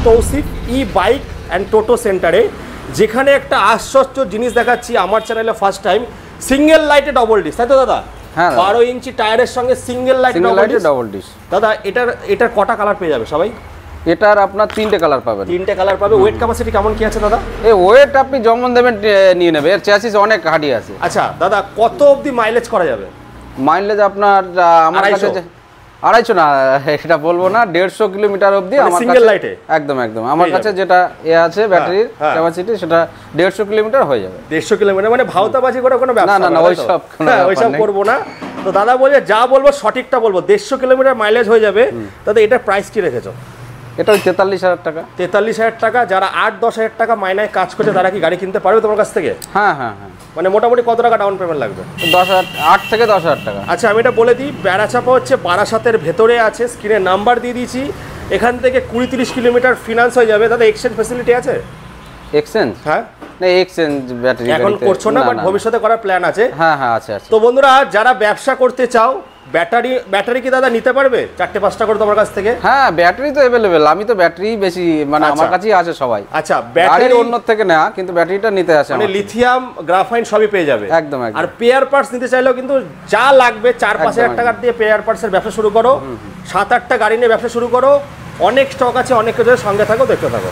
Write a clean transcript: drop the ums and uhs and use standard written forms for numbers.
Tausif E bike and টোটো সেন্টারে, যেখানে একটা আশ্চর্য জিনিস দেখাচ্ছি আমার চ্যানেলে ফার্স্ট টাইম। সিঙ্গেল লাইটে ডবল ডিশ, তাই তো দাদা? হ্যাঁ, 12 ইঞ্চি টায়ারের সঙ্গে সিঙ্গেল লাইট ডবল ডিশ। দাদা এটার কটা কালার পেয়ে যাবে সবাই? এটার আপনার 3টে কালার পাবেন। 3টে কালার পাবে। ওয়েট ক্যাপাসিটি কেমন কি আছে দাদা? এই ওয়েট আপনি যেমন দেবেন নিয়ে নেবে, এর চ্যাসিস অনেক হার্ডি আছে। আচ্ছা দাদা, কত অবধি মাইলেজ করা যাবে? মাইলেজ আপনার আমার কাছে 250 না, এটা বলবো না, 150 কিলোমিটার অবধি আমার সিঙ্গেল লাইটে একদম আমার কাছে যেটা আছে ব্যাটারির ক্যাপাসিটি, সেটা 150 কিলোমিটার হয়ে যাবে। 150 কিলোমিটার মানে ভাওতাবাজি করে কোনো ব্যবসা না, ওইসব করবো না। তো দাদা বলে যা বলবো সঠিকটা বলবো, 150 কিলোমিটার মাইলেজ হয়ে যাবে। দাদা এটার প্রাইস কি রেখেছো? এটা 43,000 টাকা। 43,000 টাকা। যারা 8-10,000 টাকা মাইনায় কাজ করছে তারা কি গাড়ি কিনতে পারবে তোমার কাছ থেকে? হ্যাঁ। মানে মোটামুটি কত টাকা ডাউন পেমেন্ট লাগবে? 8 থেকে 10,000 টাকা। আচ্ছা আমি এটা বলে দিই, বেড়াচাপা হচ্ছে বারাসাতের ভেতরে আছে, স্ক্রিনে নাম্বার দিয়ে দিয়েছি। এখান থেকে 20-30 কিলোমিটার ফিনান্স হয়ে যাবে। দাদা এক্সচেঞ্জ ফ্যাসিলিটি আছে? এক্সচেঞ্জ? হ্যাঁ, না এক্সচেঞ্জ ব্যাটারি এখন করছো না, বাট ভবিষ্যতে করার প্ল্যান আছে? হ্যাঁ আছে। তো বন্ধুরা, যারা ব্যবসা করতে চাও, ব্যাটারি কি দাদা নিতে পারবে 4-5টা করে তোমার কাছ থেকে? হ্যাঁ, ব্যাটারি তো अवेलेबल। আমি তো ব্যাটারি বেশি মানে আমার কাছেই আছে সবাই। আচ্ছা, ব্যাটারি অন্য থেকে না, কিন্তু ব্যাটারিটা নিতে আসে মানে লিথিয়াম, গ্রাফাইন সবই পেয়ে যাবে একদম। আর পেয়ার পার্টস নিতে চাইলেও কিন্তু যা লাগবে 4-5,000 টাকা দিয়ে পেয়ার পার্টসের ব্যবসা শুরু করো। 7-8টা গাড়ি নিয়ে ব্যবসা শুরু করো। অনেক স্টক আছে, অনেক কিছু সঙ্গে থাকো, দেখতে থাকো।